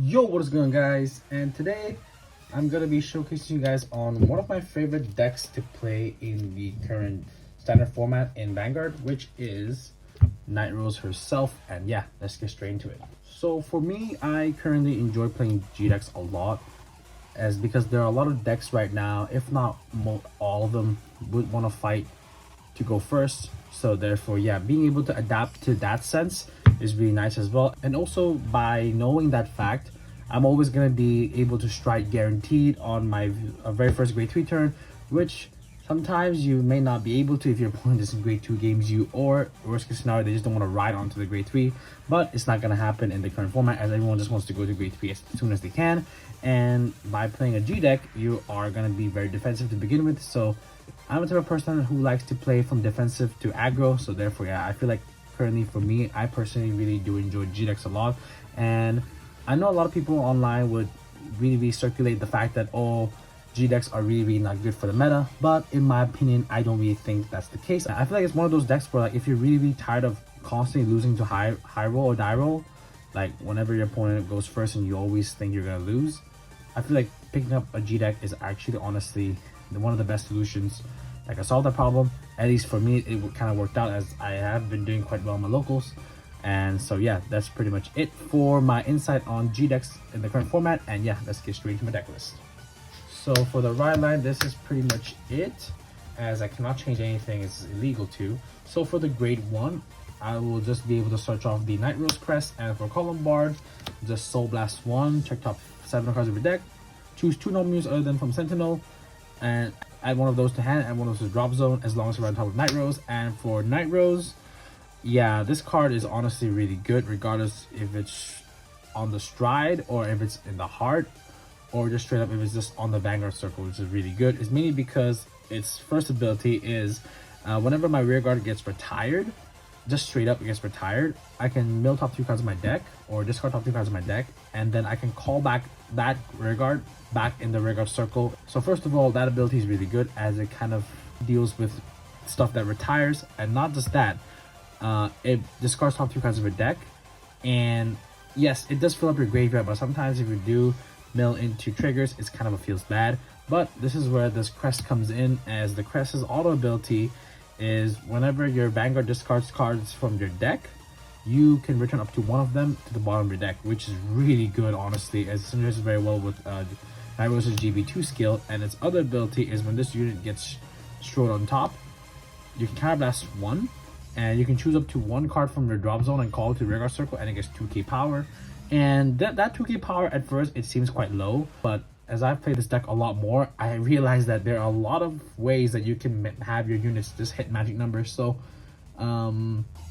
Yo, what is going on, guys? And today I'm gonna be showcasing you guys on one of my favorite decks to play in the current standard format in Vanguard, which is Nightrose herself. And yeah, let's get straight into it. So for me, I currently enjoy playing G decks a lot, as because there are a lot of decks right now, if not all of them, would want to fight to go first. So therefore, yeah, being able to adapt to that sense is really nice as well. And also, by knowing that fact, I'm always going to be able to strike guaranteed on my very first grade 3 turn, which sometimes you may not be able to if your opponent is in grade 2 games you, or worst case scenario, they just don't want to ride onto the grade 3. But it's not going to happen in the current format, as everyone just wants to go to grade 3 as soon as they can. And by playing a G deck, you are going to be very defensive to begin with. So I'm a type of person who likes to play from defensive to aggro. So therefore, yeah, I feel like currently for me, I personally really do enjoy G decks a lot. And I know a lot of people online would really circulate the fact that, oh, G decks are really not good for the meta, but in my opinion, I don't really think that's the case. I feel like it's one of those decks where, like, if you're really tired of constantly losing to high roll or die roll, like whenever your opponent goes first and you always think you're gonna lose, I feel like picking up a G deck is actually honestly one of the best solutions that can solve that problem. At least for me, it kind of worked out, as I have been doing quite well in my locals. And so yeah, that's pretty much it for my insight on G decks in the current format. And yeah, let's get straight into my deck list. So for the ride line, this is pretty much it, as I cannot change anything, it's illegal to. So for the grade 1, I will just be able to search off the Nightrose Crest, and for Column Bard, just Soul Blast 1, check top 7 cards of your deck, choose 2 normal units other than from Sentinel, and add one of those to hand and one of those to drop zone, as long as you're on top of Nightrose. And for Nightrose, yeah, this card is honestly really good, regardless if it's on the stride or if it's in the heart, or just straight up if it's just on the Vanguard circle, which is really good. It's mainly because its first ability is whenever my rear guard gets retired, just straight up gets retired, I can mill top 2 cards of my deck or discard top 2 cards of my deck, and then I can call back that rear guard back in the rear guard circle. So first of all, that ability is really good, as it kind of deals with stuff that retires. And not just that, it discards top 2 cards of your deck, and yes, it does fill up your graveyard, but sometimes if you do mill into triggers, it's kind of feels bad. But this is where this crest comes in, as the crest's auto ability is whenever your Vanguard discards cards from your deck, you can return up to 1 of them to the bottom of your deck, which is really good, honestly, as it synergizes very well with Nightrose's GB2 skill. And its other ability is when this unit gets strode on top, you can counter blast 1, and you can choose up to 1 card from your drop zone and call it to rear guard circle, and it gets 2k power. And that 2k power, at first it seems quite low, but as I've played this deck a lot more, I realized that there are a lot of ways that you can have your units just hit magic numbers. So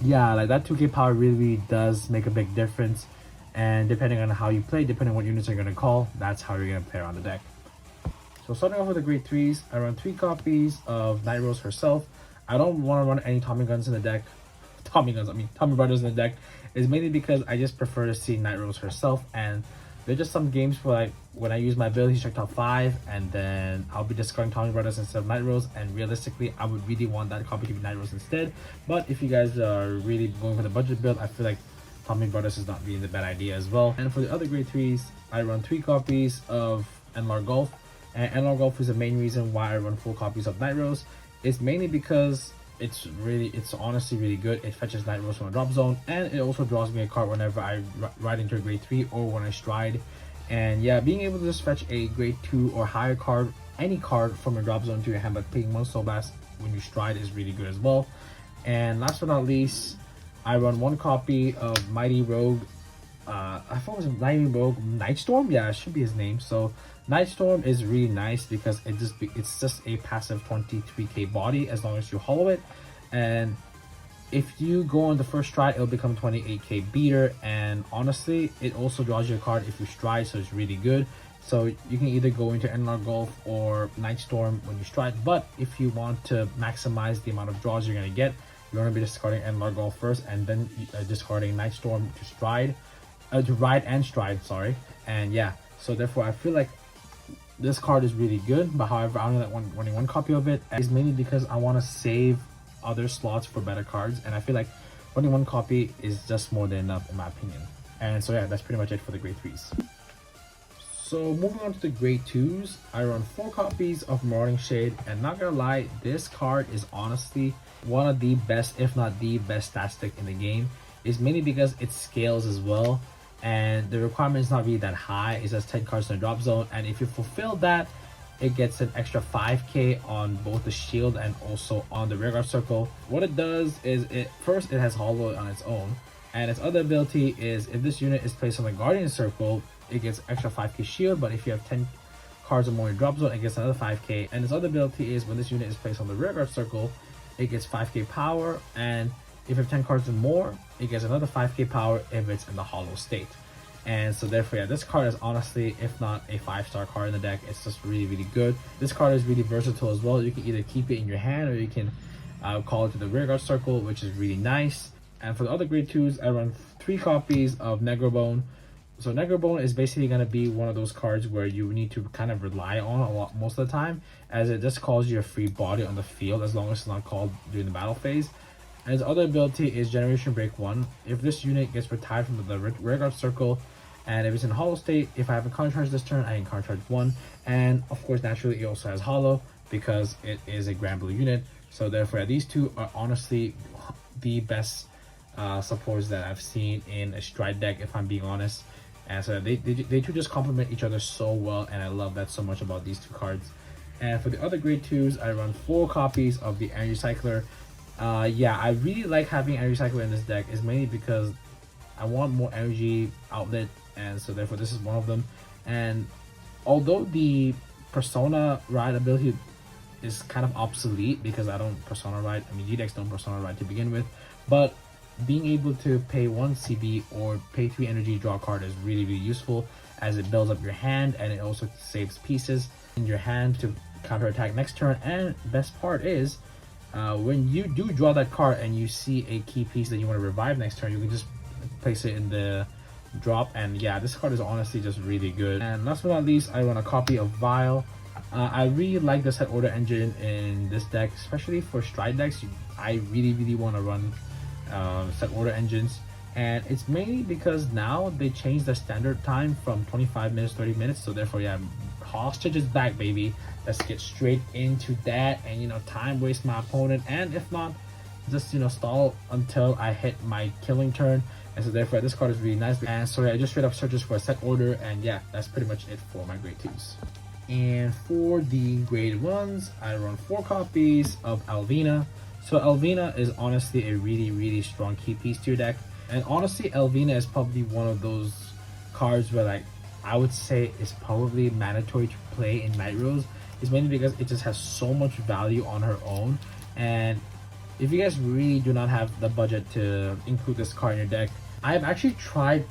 yeah, like that 2k power really does make a big difference, and depending on how you play, depending on what units you're going to call, that's how you're going to play around the deck. So starting off with the grade 3s, I run 3 copies of Nightrose herself. I don't want to run any Tommy guns in the deck. Tommy Brothers in the deck, is mainly because I just prefer to see Nightrose herself. And there's just some games where, like, when I use my ability check top 5, and then I'll be discarding Tommy Brothers instead of Nightrose, and realistically I would really want that copy to be Nightrose instead. But if you guys are really going for the budget build, I feel like Tommy Brothers is not being the bad idea as well. And for the other grade 3s, I run 3 copies of Enlar Golf, and Enlar Golf is the main reason why I run 4 copies of Nightrose. It's mainly because it's honestly really good. It fetches Nightrose from a drop zone, and it also draws me a card whenever I ride into a grade 3 or when I stride. And yeah, being able to just fetch a grade 2 or higher card, any card from your drop zone to your hand, but taking 1 Soul Blast when you stride is really good as well. And last but not least, I run 1 copy of Mighty Rogue. I thought it was Mighty Rogue Nightstorm. Yeah, it should be his name. So Nightstorm is really nice because it's just a passive 23k body as long as you hollow it, and if you go on the first stride, it'll become 28k beater. And honestly, it also draws you a card if you stride, so it's really good. So you can either go into Enlar Golf or Nightstorm when you stride, but if you want to maximize the amount of draws you're going to get, you're going to be discarding Enlar Golf first, and then discarding Nightstorm to stride, to ride and stride, sorry. And yeah, so therefore I feel like this card is really good. But however, I only like running 1 copy of it, is mainly because I want to save other slots for better cards, and I feel like running 1 copy is just more than enough in my opinion. And so yeah, that's pretty much it for the grade 3s. So moving on to the grade 2s, I run 4 copies of Marauding Shade, and not gonna lie, this card is honestly one of the best, if not the best stat stick in the game. It's mainly because it scales as well, and the requirement is not really that high. It says 10 cards in the drop zone, and if you fulfill that, it gets an extra 5k on both the shield and also on the rearguard circle. What it does is, it has hollow on its own, and its other ability is if this unit is placed on the guardian circle, it gets extra 5k shield, but if you have 10 cards or more in your drop zone, it gets another 5k. And its other ability is when this unit is placed on the rearguard circle, it gets 5k power, and if you have 10 cards or more, it gets another 5k power if it's in the hollow state. And so therefore, yeah, this card is honestly, if not a 5-star card in the deck, it's just really, really good. This card is really versatile as well. You can either keep it in your hand, or you can call it to the rearguard circle, which is really nice. And for the other grade 2s, I run 3 copies of Negrobone. So Negrobone is basically going to be one of those cards where you need to kind of rely on a lot most of the time, as it just calls you a free body on the field as long as it's not called during the battle phase. And its other ability is Generation Break 1. If this unit gets retired from the rearguard circle, and if it's in hollow state, if I have a counter charge this turn, I can counter charge 1. And of course, naturally, it also has hollow because it is a Grand Blue unit. So therefore, these two are honestly the best supports that I've seen in a Stride deck, if I'm being honest. And so they two just complement each other so well, and I love that so much about these two cards. And for the other grade 2s, I run 4 copies of the Energy Cycler. Yeah, I really like having Energy Cycler in this deck, is mainly because I want more energy outlet, and so therefore this is one of them. And although the Persona Ride ability is kind of obsolete because I don't Persona Ride, I mean G-decks don't Persona Ride to begin with, but being able to pay 1 CB or pay 3 energy, draw a card is really, really useful, as it builds up your hand and it also saves pieces in your hand to counter attack next turn. And best part is, when you do draw that card and you see a key piece that you want to revive next turn, you can just place it in the drop. And yeah, this card is honestly just really good. And last but not least, I run a copy of Vile. I really like the set order engine in this deck, especially for Stride decks. I really want to run set order engines, and it's mainly because now they changed the standard time from 25 minutes 30 minutes. So therefore, yeah, hostage is back, baby. Let's get straight into that, and you know, time waste my opponent, and if not, just, you know, stall until I hit my killing turn. And so therefore, this card is really nice. And so yeah, I just straight up searches for a set order, and yeah, that's pretty much it for my grade 2s. And for the grade 1s, I run 4 copies of Alvina. So Alvina is honestly a really strong key piece to your deck. And honestly, Alvina is probably one of those cards where, like, I would say is probably mandatory to play in Nightrose. It's mainly because it just has so much value on her own. And if you guys really do not have the budget to include this card in your deck, I've actually tried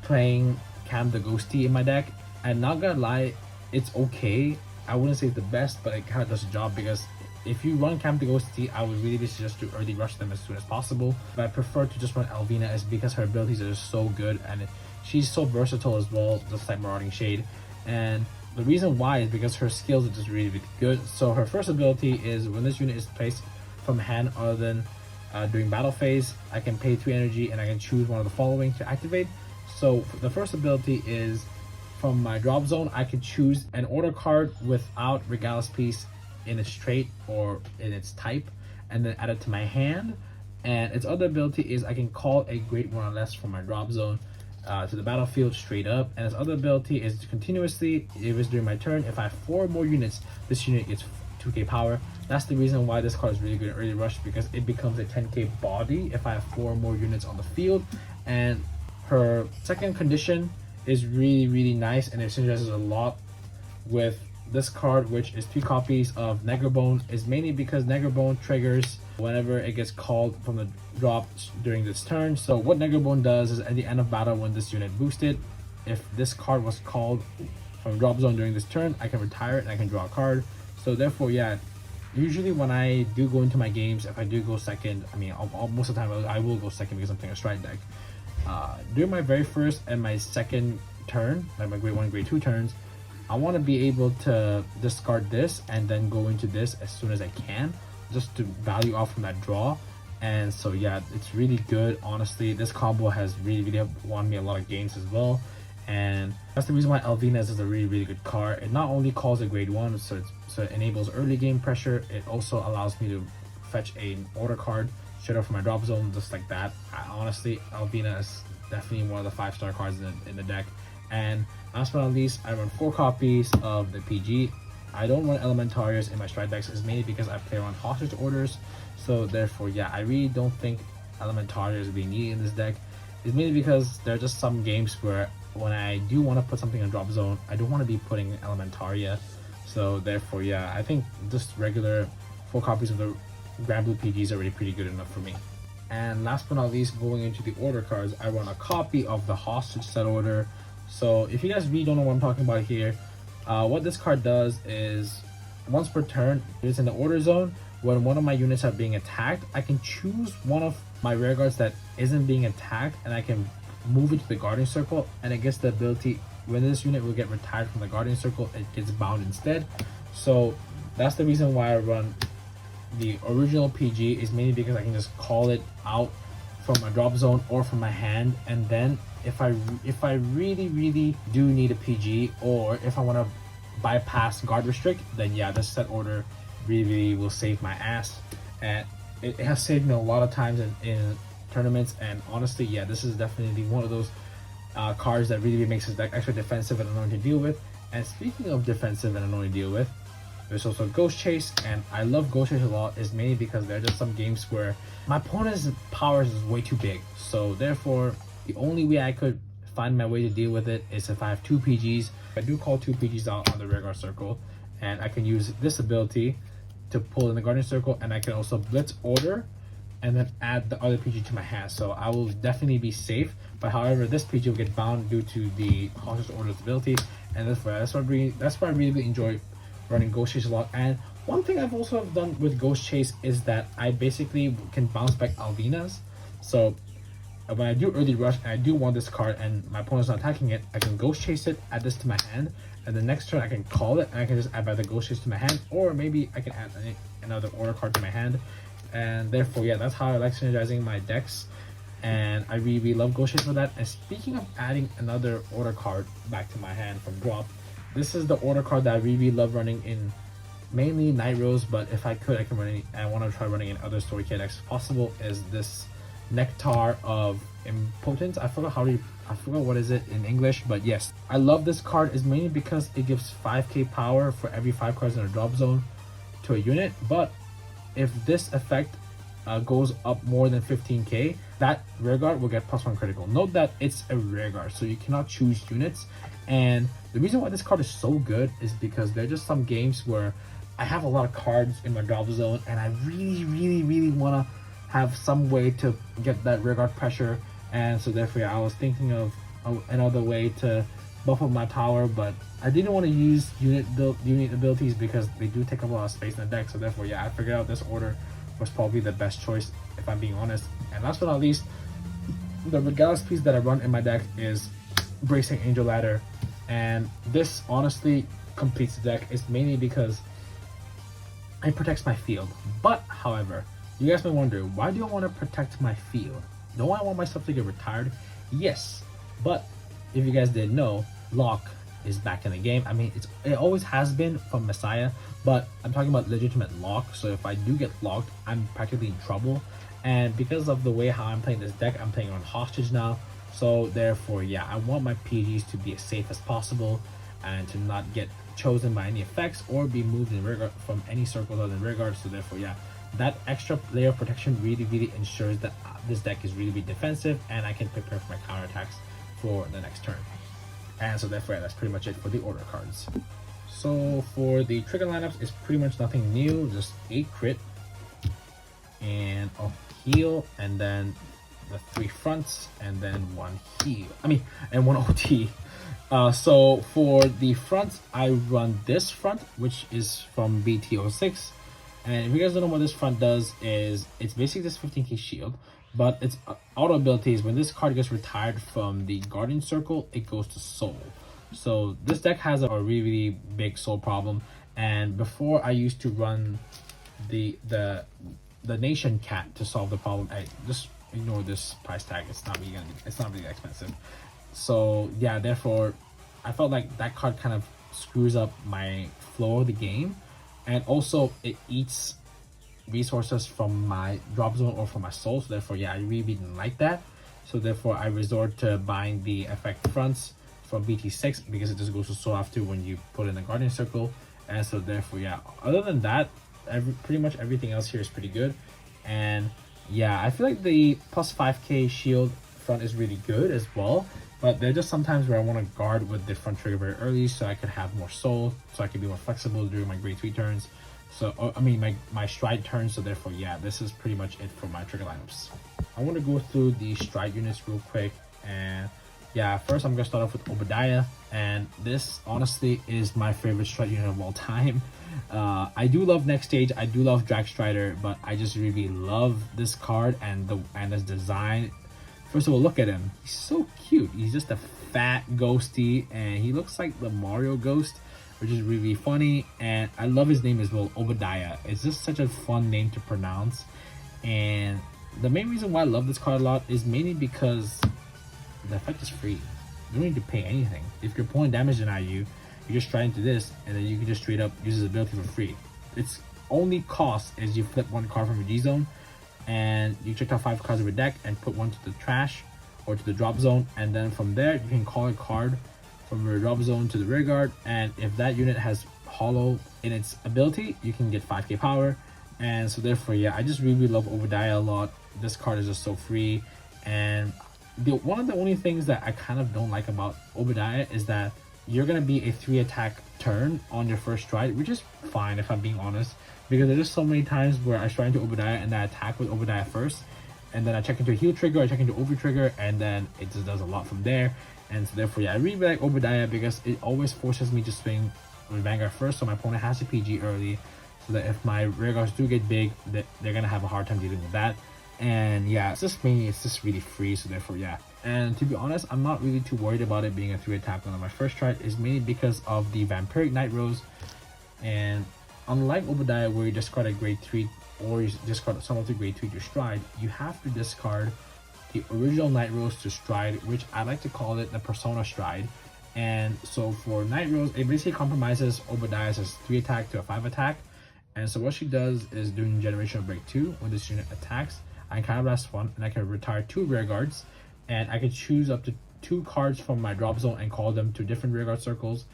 playing Cam the Ghosty in my deck, and not gonna lie, it's okay. I wouldn't say it's the best, but it kind of does the job, because if you run Cam the Ghosty, I would really suggest to early rush them as soon as possible. But I prefer to just run Alvina, is because her abilities are just so good, and she's so versatile as well, just like Marauding Shade. And the reason why is because her skills are just really good. So her first ability is when this unit is placed from hand other than during battle phase, I can pay 2 energy and I can choose one of the following to activate. So the first ability is from my drop zone, I can choose an order card without Regalis piece in its trait or in its type, and then add it to my hand. And its other ability is I can call a great one or less from my drop zone to the battlefield straight up. And its other ability is continuously, if it's during my turn, if I have 4 more units, this unit gets 2k power. That's the reason why this card is really good in early rush, because it becomes a 10k body if I have 4 more units on the field. And her second condition is really nice, and it synergizes a lot with this card, which is 2 copies of Negrobone. Is mainly because Negrobone triggers whenever it gets called from the drop during this turn. So what Negrobone does is, at the end of battle, when this unit boosted, if this card was called from drop zone during this turn, I can retire it and I can draw a card. So therefore, yeah, usually when I do go into my games, if I do go second, I mean, most of the time I will go second because I'm playing a Stride deck. During my very first and my second turn, like my grade 1 and grade 2 turns, I want to be able to discard this and then go into this as soon as I can, just to value off from that draw. And so yeah, it's really good. Honestly, this combo has really won me a lot of games as well. and that's the reason why Divinez is a really good card. It not only calls a grade 1, so it enables early game pressure, it also allows me to fetch an order card straight up from my drop zone, just like that. Honestly, Divinez is definitely one of the 5-star cards in the deck. And last but not least, I run 4 copies of the PG. I don't run Elementarius in my stride decks, is mainly because I play around hostage orders, so therefore yeah, I really don't think Elementarius being needed in this deck. Is mainly because there are just some games where when I do want to put something in drop zone, I don't want to be putting Elementaria. So therefore, yeah, I think just regular 4 copies of the Grand Blue PG is already pretty good enough for me. And last but not least, going into the order cards, I run a copy of the Hostage Set Order. So if you guys really don't know what I'm talking about here, what this card does is once per turn, it's in the order zone. When one of my units are being attacked, I can choose one of my rear guards that isn't being attacked, and I can move it to the guardian circle, and it gets the ability when this unit will get retired from the guardian circle, it gets bound instead. So that's the reason why I run the original PG, is mainly because I can just call it out from my drop zone or from my hand, and then if I really do need a PG, or if I want to bypass guard restrict, then yeah, this set order really will save my ass. And it has saved me a lot of times in tournaments, and honestly, yeah, this is definitely one of those cards that really makes this deck extra defensive and annoying to deal with. And speaking of defensive and annoying to deal with, there's also Ghost Chase, and I love Ghost Chase a lot, is mainly because there are just some games where my opponent's powers is way too big. So therefore, the only way I could find my way to deal with it is if I have 2 PGs. I do call 2 PGs out on the rear guard circle, and I can use this ability to pull in the guardian circle, and I can also blitz order and then add the other PG to my hand. So I will definitely be safe, but however, this PG will get bound due to the hostage order's ability, and that's why I really enjoy running Ghost Chase a lot. And one thing I've also done with Ghost Chase is that I basically can bounce back Divinez. So when I do early rush and I do want this card and my opponent's not attacking it, I can Ghost Chase it, add this to my hand, and the next turn I can call it and I can just add back the Ghost Chase to my hand, or maybe I can add another order card to my hand. And therefore, yeah, that's how I like synergizing my decks, and I really love Ghost Chase for that. And speaking of adding another order card back to my hand from drop, this is the order card that I really love running in mainly Nightrose, but if I could, I can run I want to try running in other story kit decks if possible, is this Nectar of Impotence. I forgot what is it in English, but yes, I love this card is mainly because it gives 5k power for every 5 cards in a drop zone to a unit. But if this effect goes up more than 15k, that rear guard will get +1 critical. Note that it's a rear guard, so you cannot choose units. And the reason why this card is so good is because there are just some games where I have a lot of cards in my drop zone, and I really want to have some way to get that rear guard pressure. And so therefore, yeah, I was thinking of another way to buff up my tower, but I didn't want to use unit abilities because they do take up a lot of space in the deck. So therefore, yeah, I figured out this order was probably the best choice, if I'm being honest. And last but not least, the Regalis piece that I run in my deck is Bracing Angel Ladder, and this honestly completes the deck. It's mainly because it protects my field. But however, you guys may wonder, why do I want to protect my field? Don't I want myself to get retired? Yes, but if you guys didn't know, lock is back in the game. I mean, it always has been from Messiah, but I'm talking about legitimate lock. So if I do get locked, I'm practically in trouble. And because of the way how I'm playing this deck, I'm playing on hostage now. So therefore, yeah, I want my PGs to be as safe as possible and to not get chosen by any effects or be moved in rearguard from any circles other than rearguard. So therefore, yeah, that extra layer of protection really ensures that this deck is really defensive, and I can prepare for my counterattacks for the next turn. And so therefore, yeah, that's pretty much it for the order cards. So for the trigger lineups, it's pretty much nothing new, just 8 crit and a heal, and then the 3 fronts, and then 1 heal. And 1 OT. So for the fronts, I run this front, which is from BT06. And if you guys don't know what this front does, is it's basically this 15k shield, but its auto ability is when this card gets retired from the guardian circle, it goes to soul. So this deck has a really big soul problem, and before I used to run the nation cat to solve the problem. I just ignore this price tag. It's not really expensive. So yeah, therefore I felt like that card kind of screws up my flow of the game, and also it eats resources from my drop zone or from my soul. So therefore, yeah, I really didn't like that. So therefore, I resort to buying the effect fronts from BT06 because it just goes to soul after when you put in the guardian circle. And so therefore, yeah, other than that, pretty much everything else here is pretty good. And yeah, I feel like the plus 5k shield front is really good as well. But there are just sometimes where I want to guard with the front trigger very early so I could have more soul, so I can be more flexible during my grade 3 turns. So, I mean, my stride turns, so therefore, yeah, this is pretty much it for my trigger lineups. I want to go through the stride units real quick, and yeah, first I'm going to start off with Obadiah, and this, honestly, is my favorite stride unit of all time. I do love Next Stage, I do love Drag Strider, but I just really love this card and this design. First of all, look at him. He's so cute. He's just a fat ghosty, and he looks like the Mario ghost, which is really funny. And I love his name as well, Obadiah. It's just such a fun name to pronounce. And the main reason why I love this card a lot is mainly because the effect is free. You don't need to pay anything. If you're pulling damage deny you, you just stride into this, and then you can just straight up use his ability for free. Its only cost is you flip one card from your G zone, and you check out 5 cards of your deck and put one to the trash or to the drop zone, and then from there you can call a card from your drop zone to the rear guard, and if that unit has hollow in its ability, you can get 5k power. And so therefore, yeah, I just really love Obadiah a lot. This card is just so free. And one of the only things that I kind of don't like about Obadiah is that you're gonna be a 3 attack turn on your first stride, which is fine if I'm being honest, because there's just so many times where I stride into Obadiah and I attack with Obadiah first, and then I check into a heal trigger, I check into over trigger, and then it just does a lot from there. And so therefore, yeah, I really like Obadiah because it always forces me to swing with Vanguard first, so my opponent has to PG early, so that if my rear guards do get big, they're gonna have a hard time dealing with that. And yeah, it's just really free, so therefore, yeah. And to be honest, I'm not really too worried about it being a 3 attack on my first stride, is mainly because of the Vampiric Nightrose. And unlike Obadiah, where you discard a grade 3 or you discard some of the grade 3 to stride, you have to discard the original Nightrose to stride, which I like to call it the Persona stride. And so for Nightrose, it basically compromises Obadiah's 3 attack to a 5 attack. And so what she does is, during Generational Break 2, when this unit attacks, I can blast 1 and I can retire 2 rear guards, and I can choose up to 2 cards from my drop zone and call them to different rear guard circles,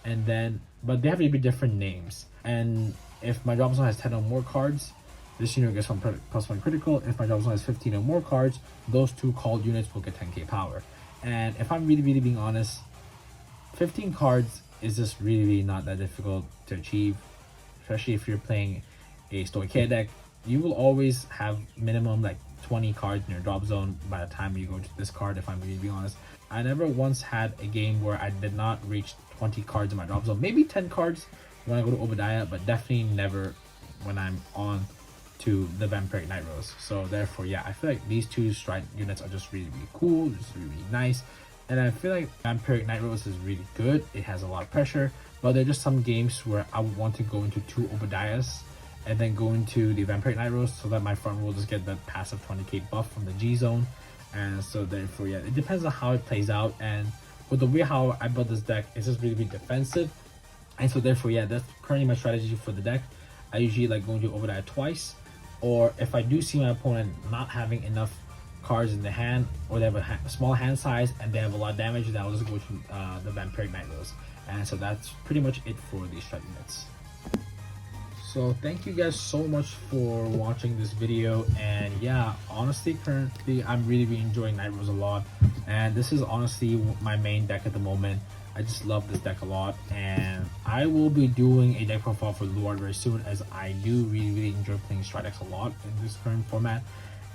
and then, but they have to be different names. And if my drop zone has 10 or more cards, this unit gets +1 critical. If my drop zone has 15 or more cards, those 2 called units will get 10k power. And if I'm really being honest, 15 cards is just really not that difficult to achieve, especially if you're playing a Stoichea deck. You will always have minimum like 20 cards in your drop zone by the time you go to this card, if I'm really being honest. I never once had a game where I did not reach 20 cards in my drop zone. Maybe 10 cards when I go to Obadiah, but definitely never when I'm on to the Vampiric Nightrose. So therefore, yeah, I feel like these 2 stride units are just really cool, just really nice. And I feel like Vampiric Nightrose is really good. It has a lot of pressure, but there are just some games where I would want to go into 2 Obadiahs and then go into the Vampiric Nightrose so that my front will just get that passive 20k buff from the G zone. And so therefore, yeah, it depends on how it plays out. And with the way how I built this deck, it's just really defensive. And so therefore, yeah, that's currently my strategy for the deck. I usually like going to Obadiah twice, or if I do see my opponent not having enough cards in the hand, or they have a small hand size and they have a lot of damage, then I'll just go to the Vampiric Nightrose. And so that's pretty much it for these strike units. So thank you guys so much for watching this video. And yeah, honestly, currently I'm really enjoying Nightrose a lot, and this is honestly my main deck at the moment. I just love this deck a lot, and I will be doing a deck profile for Luard very soon, as I do really enjoy playing Stride decks a lot in this current format.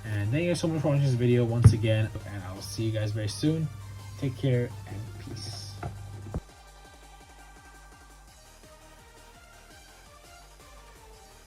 And thank you guys so much for watching this video once again, and I will see you guys very soon. Take care and peace.